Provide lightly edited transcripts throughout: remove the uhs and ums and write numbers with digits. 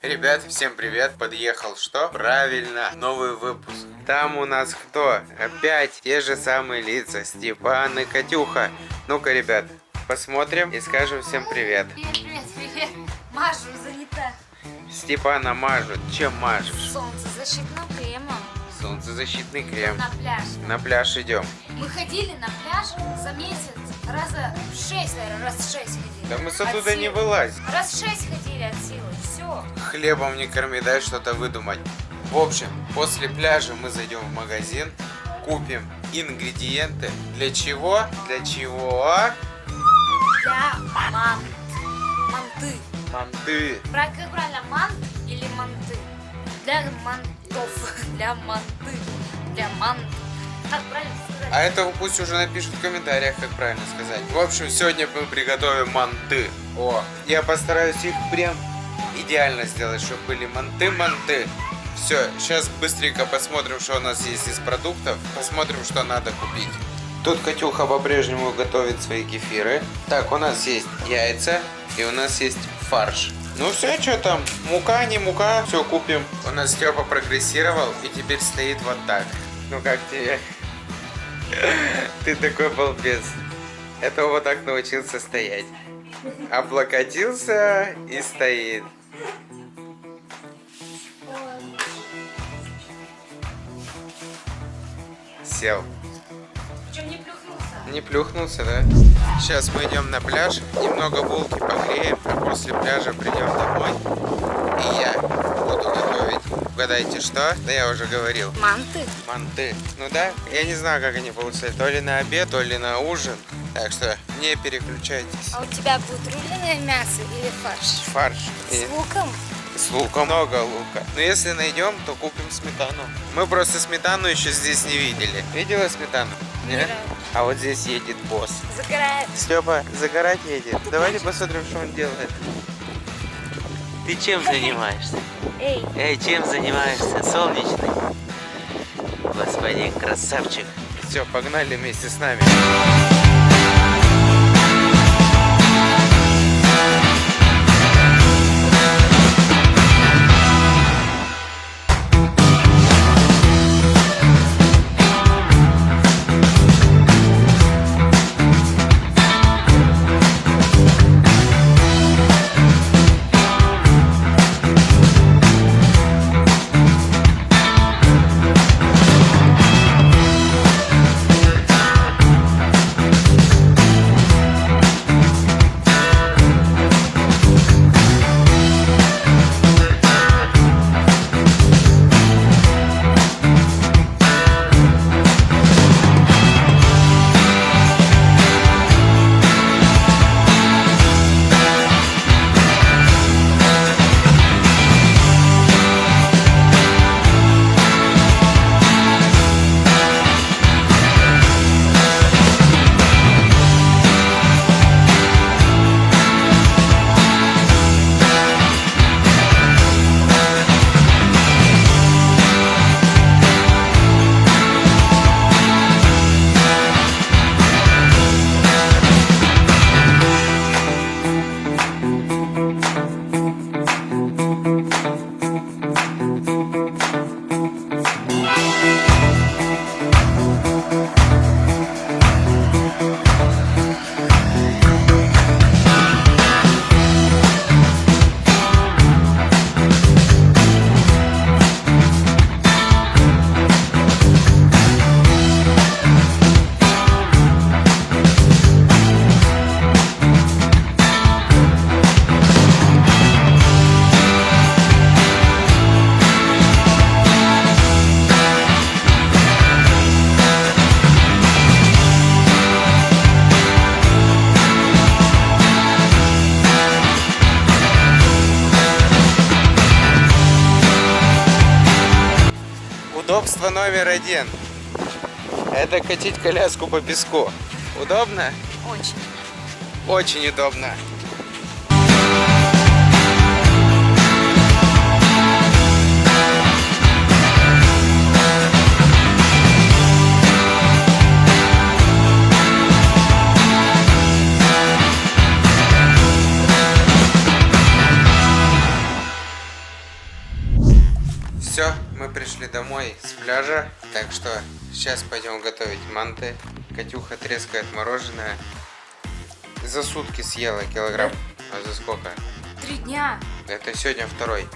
Ребят, всем привет! Подъехал что? Правильно, новый выпуск. Там у нас кто? Опять те же самые лица. Степан и Катюха. Ну-ка, ребят, посмотрим и скажем всем привет. Привет. Мажу, занята. Степана мажут. Чем мажешь? Солнцезащитным кремом. Солнцезащитный крем. На пляж. На пляж идем. Мы ходили на пляж за месяц раза 6, наверное, раз 6 ходили. Да мы с От оттуда не силы. вылазим. Раз 6 ходили от силы, все. Хлебом не корми, дай что-то выдумать. В общем, после пляжа мы зайдем в магазин, купим ингредиенты. Для чего? Для чего? Для манты. Манты. Как правильно, мант или манты? Для мантов. Для манты. Для мант. Как правильно сказать? А это пусть уже напишут в комментариях, как правильно сказать. В общем, сегодня мы приготовим манты. О, я постараюсь их прям идеально сделать, чтобы были манты. Все, сейчас быстренько посмотрим, что у нас есть из продуктов. Посмотрим, что надо купить. Тут Катюха по-прежнему готовит свои кефиры. Так, у нас есть яйца и у нас есть фарш. Ну все, что там, мука, не мука, все купим. У нас Степа прогрессировал и теперь стоит вот так. Ну как тебе? Ты такой балбес. Это вот так научился стоять. Облокотился и стоит. Сел. Причем не плюхнулся. Не плюхнулся, да? Сейчас мы идем на пляж, немного булки погреем, а после пляжа придем домой. И я буду готовить. Угадайте, что? Да я уже говорил. Манты? Манты. Ну да, я не знаю, как они получаются. То ли на обед, то ли на ужин. Так что не переключайтесь. А у тебя будет рубленое мясо или фарш? Фарш. С луком? С луком. Много лука. Но если найдем, то купим сметану. Мы просто сметану еще здесь не видели. Видела сметану? Нет? А вот здесь едет босс. Загорает. Степа загорать едет. Давайте посмотрим, что он делает. Ты чем занимаешься? Эй. Эй, чем занимаешься, солнечный? Господин красавчик. Все, погнали вместе с нами. Удобство номер один. Это катить коляску по песку. Удобно? Очень. Очень удобно. Все, мы пришли домой с пляжа, так что сейчас пойдем готовить манты. Катюха трескает мороженое. За сутки съела килограмм. А за сколько? 3 дня. Это сегодня второй.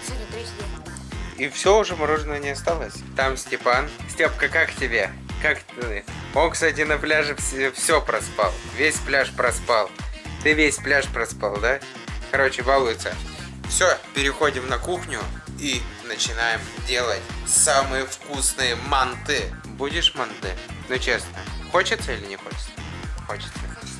Сегодня 3 дня. И все, уже мороженого не осталось. Там Степан. Степка, как тебе? Как ты? Он, кстати, на пляже все проспал. Весь пляж проспал. Ты весь пляж проспал, да? Короче, балуется. Все, переходим на кухню и начинаем делать самые вкусные манты. Будешь манты? Ну честно, хочется или не хочется? Хочется.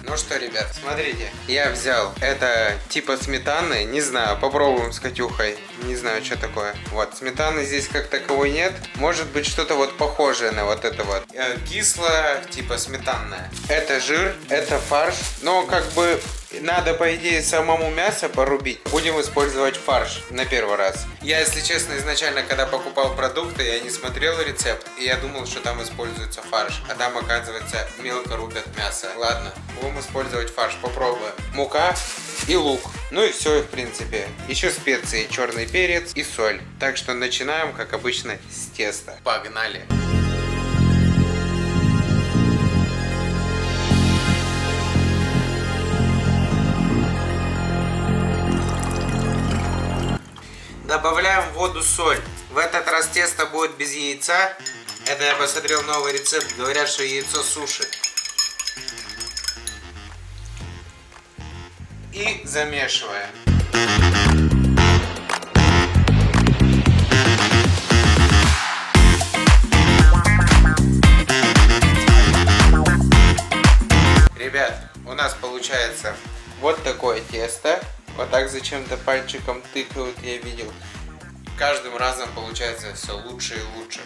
Ну что, ребят, смотрите, я взял это типа сметаны, не знаю, попробуем с Катюхой, не знаю, что такое. Вот, сметаны здесь как таковой нет, может быть что-то вот похожее на вот это вот. Кислое, типа сметанное. Это жир, это фарш, но как бы надо, по идее, самому мясо порубить. Будем использовать фарш на первый раз. Я, если честно, изначально, когда покупал продукты, я не смотрел рецепт, и я думал, что там используется фарш. А там, оказывается, мелко рубят мясо. Ладно, будем использовать фарш, попробуем. Мука и лук. Ну и все, в принципе. Еще специи, черный перец и соль. Так что начинаем, как обычно, с теста. Погнали! Добавляем в воду соль. В этот раз тесто будет без яйца. Это я посмотрел новый рецепт. Говорят, что яйцо сушит. И замешиваем. Ребят, у нас получается вот такое тесто. Вот так зачем-то пальчиком тыкают, я видел. Каждым разом получается все лучше и лучше.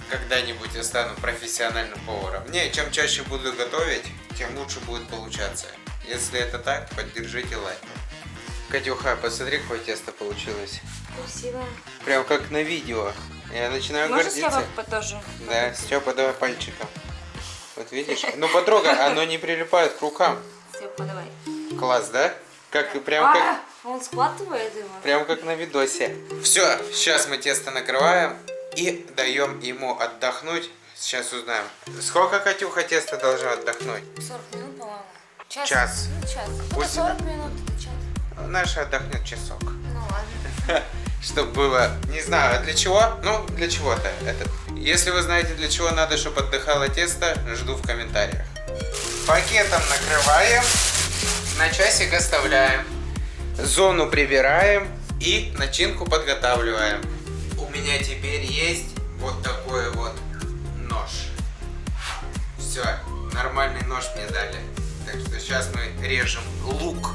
Когда-нибудь я стану профессиональным поваром. Не, чем чаще буду готовить, тем лучше будет получаться. Если это так, поддержите лайком. Катюха, посмотри, какое тесто получилось. Красиво. Прям как на видео. Я начинаю Можно гордиться. Степа тоже? Да, Степа, давай пальчиком. Вот видишь? Ну потрогай, оно не прилипает к рукам. Степа, давай. Класс, да? Как, прям как... Он схватывает его. Прям как на видосе. Все, сейчас мы тесто накрываем и даем ему отдохнуть. Сейчас узнаем. Сколько, Катюха, тесто должно отдохнуть? 40 минут, по-моему. Час. Ну, час. Пусть- Это 40 минут, это час. Наш отдохнет часок. Ну ладно. Чтобы было, не знаю, для чего? Ну, для чего-то. Если вы знаете, для чего надо, чтобы отдыхало тесто, жду в комментариях. Пакетом накрываем, на часик оставляем. Зону прибираем и начинку подготавливаем. У меня теперь есть вот такой вот нож. Все, нормальный нож мне дали. Так что сейчас мы режем лук.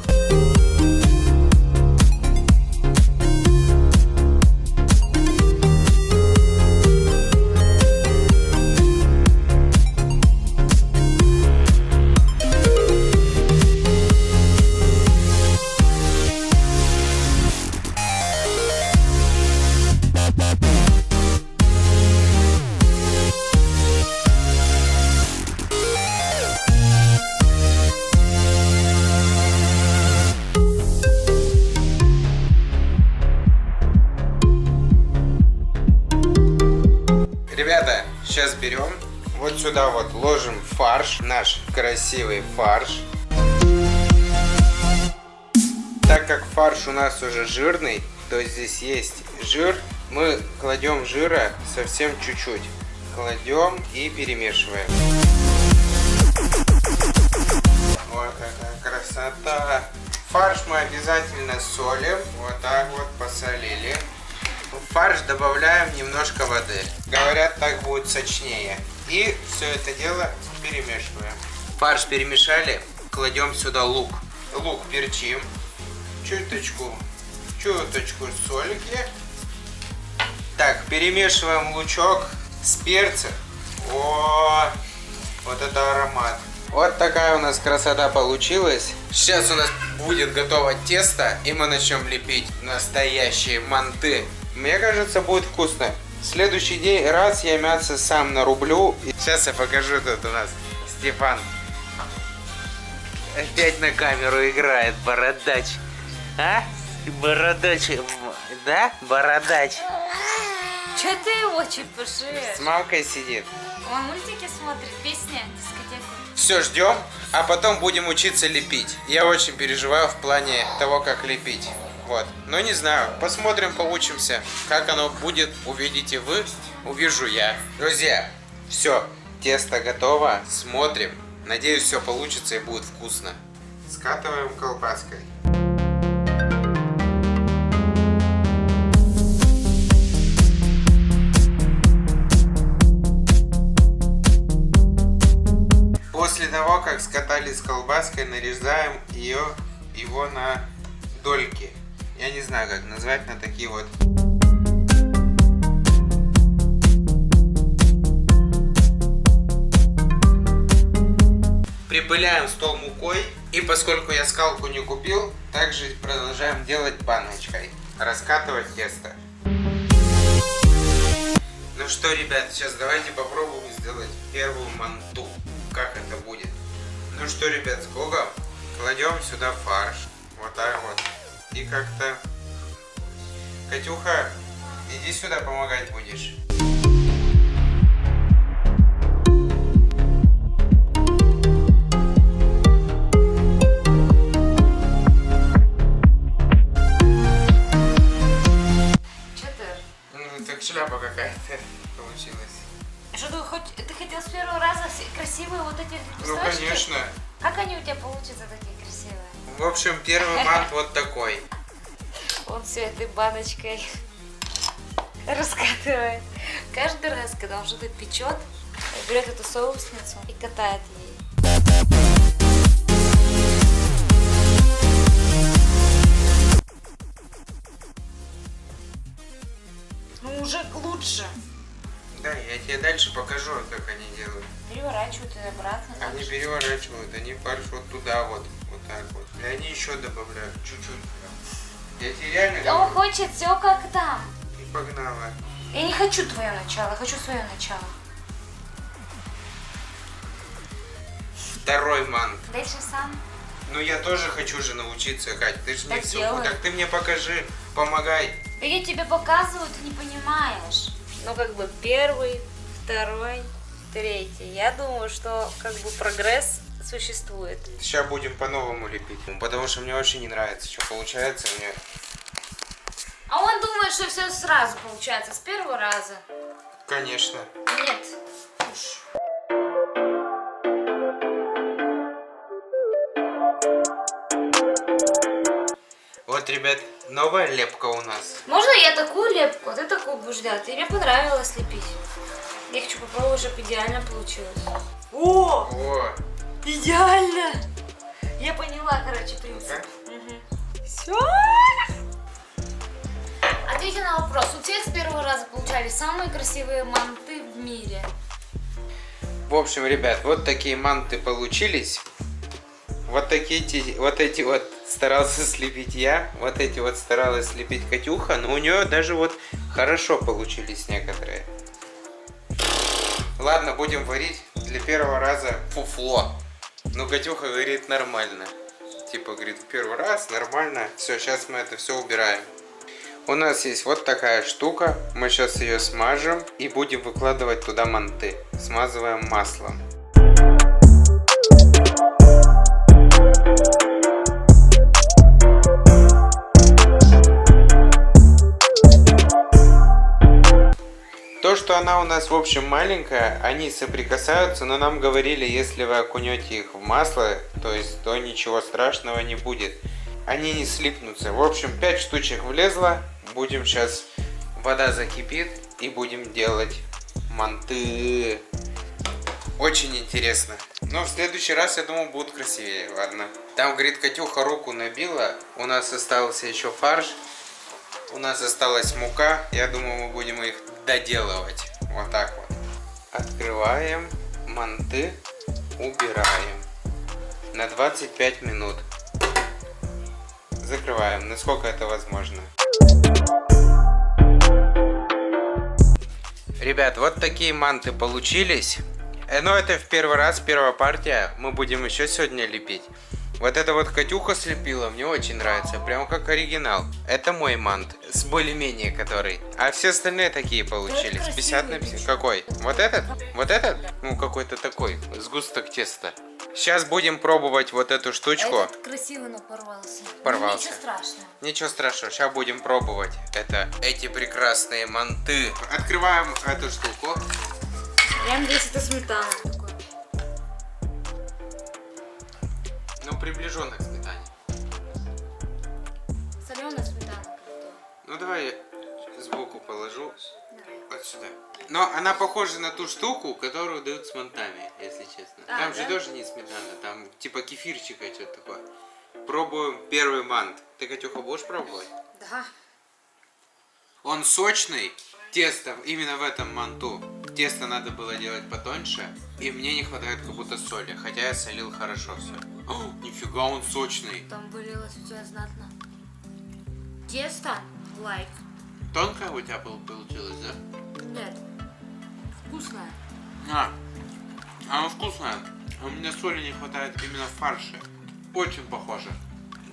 Ребята, сейчас берем, вот сюда вот ложим фарш, наш красивый фарш. Так как фарш у нас уже жирный, то здесь есть жир, мы кладем жира совсем чуть-чуть. Кладем и перемешиваем. Вот такая красота. Фарш мы обязательно солим, вот так вот посолили. В фарш добавляем немножко воды. Говорят, так будет сочнее. И все это дело перемешиваем. Фарш перемешали, кладем сюда лук. Лук перчим. Чуточку сольки. Так, перемешиваем лучок с перцем. О, вот это аромат. Вот такая у нас красота получилась. Сейчас у нас будет готово тесто, и мы начнем лепить настоящие манты. Мне кажется, будет вкусно. Следующий день раз я мясо сам нарублю. Сейчас я покажу, тут у нас Степан. Опять на камеру играет, бородач. А? Бородач. Да? Бородач. Че ты очень пышешь? С мамкой сидит. Он мультики смотрит, песня, дискотеку. Все, ждем, а потом будем учиться лепить. Я очень переживаю в плане того, как лепить. Вот. Но не знаю, посмотрим, поучимся. Как оно будет, увидите вы, увижу я. Друзья, все, тесто готово, смотрим. Надеюсь, все получится и будет вкусно. Скатываем колбаской. После того, как скатали с колбаской, нарезаем его на дольки. Я не знаю, как назвать, на такие вот. Припыляем стол мукой. И поскольку я скалку не купил, также продолжаем делать баночкой. Раскатывать тесто. Ну что, ребят, сейчас давайте попробуем сделать первую манту. Как это будет? Ну что, ребят, с Богом. Кладем сюда фарш. Вот так вот. И как-то... Катюха, иди сюда, помогать будешь. Че ты? Ну, так шляпа какая-то получилась. Что ты хотел с первого раза красивые вот эти Ну, лепесточки? конечно. Как они у тебя получатся такие красивые? В общем, первый мант вот такой. Он все этой баночкой раскатывает. Каждый раз, когда он что-то печет, берет эту соусницу и катает ей. Ну уже лучше. Да, я тебе дальше покажу, как они делают. Переворачивают и обратно. Они переворачивают, они фарш вот туда вот, вот так вот. И они еще добавляют чуть-чуть. Я тебе реально Он говорю. хочет все как там. И погнала. Я не хочу твое начало, хочу свое начало. Второй мант. Дальше сам. Ну я тоже хочу же научиться, Кать. Ты же мне Так все. делай. Так ты мне покажи, помогай. Да я тебе показываю, ты не понимаешь. Ну, как бы первый, второй, третий. Я думаю, что как бы прогресс существует. Сейчас будем по-новому лепить. Потому что мне вообще не нравится, что получается у меня. А он думает, что все сразу получается, с первого раза. Конечно. Нет. Уж. Вот, ребят, новая лепка у нас. Можно я такую лепку, а ты такую будешь делать? И мне понравилось лепить. Я хочу попробовать, чтобы идеально получилось. О! О, Идеально! Я поняла, короче, принцип. ну-ка. Все. Ответьте на вопрос. У всех с первого раза получались самые красивые манты в мире. В общем, ребят, вот такие манты получились. Вот эти вот старался слепить я, вот эти вот старалась слепить Катюха, но у нее даже вот хорошо получились некоторые. Ладно, будем варить для первого раза фуфло. Ну, Катюха говорит нормально. Типа, говорит, первый раз, нормально. Все, сейчас мы это все убираем. У нас есть вот такая штука. Мы сейчас ее смажем и будем выкладывать туда манты. Смазываем маслом. То, что она у нас, в общем, маленькая, они соприкасаются, но нам говорили, если вы окунете их в масло, то ничего страшного не будет. Они не слипнутся. В общем, 5 штучек влезло. Будем сейчас, вода закипит и будем делать манты. Очень интересно. Но в следующий раз, я думаю, будут красивее. Ладно. Там, говорит, Катюха руку набила. У нас остался еще фарш. У нас осталась мука. Я думаю, мы будем их доделывать. Вот так вот. Открываем манты. Убираем. На 25 минут. Закрываем. Насколько это возможно. Ребят, вот такие манты получились. Но это в первый раз, первая партия. Мы будем еще сегодня лепить. Вот это вот Катюха слепила, мне очень нравится. Прям как оригинал. Это мой мант. С более-менее который. А все остальные такие получились. 50 на 50. Какой? Вот этот? Вот этот? Ну, какой-то такой. Сгусток теста. Сейчас будем пробовать вот эту штучку. Этот красивый, но порвался. Порвался. Ну, ничего страшного. Ничего страшного, сейчас будем пробовать. Это эти прекрасные манты. Открываем эту штуку. Прям здесь это сметана. Ну, приближенно к сметане. Соленая сметана. Ну, давай я сбоку положу. Вот сюда. Но она похожа на ту штуку, которую дают с мантами, если честно. А, Там да? же тоже не сметана, там типа кефирчика, что-то такое. Пробуем первый мант. Ты, Катюха, будешь пробовать? Да. Он сочный. Тесто именно в этом манту. Тесто надо было делать потоньше. И мне не хватает как будто соли. Хотя я солил хорошо все. О, нифига он сочный. Там вылилось у тебя знатно. Тесто лайк. Тонкое у тебя получилось, да? Нет. Вкусное. Оно вкусное. А мне соли не хватает именно в фарше. Очень похоже.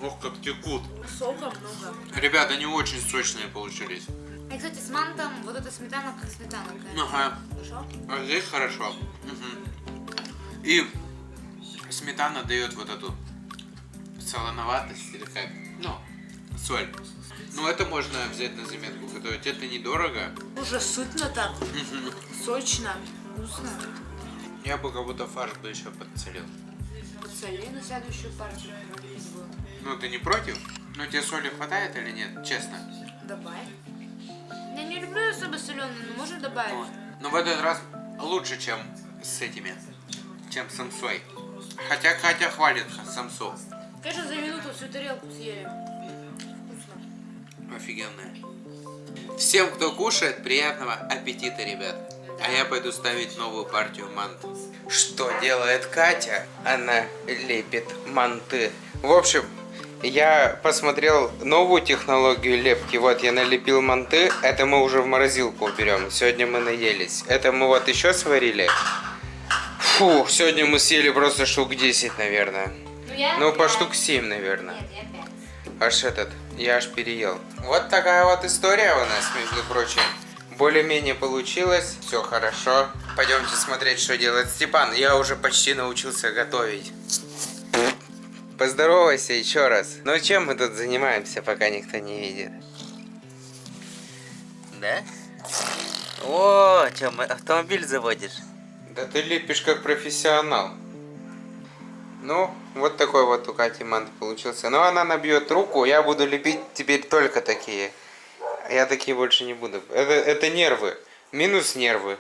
Ох, как текут. Сока много. Ребята, они очень сочные получились. И, кстати, с мантом вот эта сметана как сметана какая-то. Ага. Хорошо? А здесь хорошо. Угу. И сметана дает вот эту солоноватость или как? Ну, соль. Ну, это можно взять на заметку готовить. Это недорого. Уже сытно так. Сочно. Вкусно. Я бы как будто фарш бы еще подсолил. Подсоли на следующую партию. Ну, ты не против? Ну, тебе соли хватает или нет? Честно. Добавь. Я не люблю особо соленые, но можно добавить. Вот. Но в этот раз лучше, чем с этими. Чем с самсой. Хотя Катя хвалит самсу. Конечно, за минуту всю тарелку съели. Вкусно. Офигенная. Всем, кто кушает, приятного аппетита, ребят. А я пойду ставить новую партию мант. Что делает Катя? Она лепит манты. В общем, я посмотрел новую технологию лепки. Вот я налепил манты. Это мы уже в морозилку уберем. Сегодня мы наелись. Это мы вот еще сварили. Фу, сегодня мы съели просто штук 10, наверное. Ну, по штук 7, наверное. Нет, я 5. Аж я аж переел. Вот такая вот история у нас, между прочим. Более-менее получилось, все хорошо. Пойдемте смотреть, что делает Степан. Я уже почти научился готовить. Поздоровайся еще раз. Ну, чем мы тут занимаемся, пока никто не видит? Да? О, что, автомобиль заводишь? Да ты лепишь как профессионал. Ну, вот такой вот у Кати мант получился. Но она набьет руку, я буду лепить теперь только такие. Я такие больше не буду. Это нервы. Минус нервы.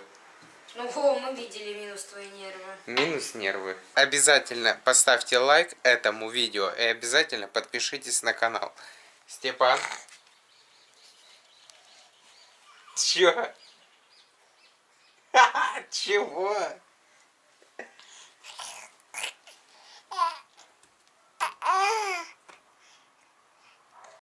Ну, мы видели минус твои нервы. Минус нервы. Обязательно поставьте лайк этому видео и обязательно подпишитесь на канал. Степан. Чё? Чего?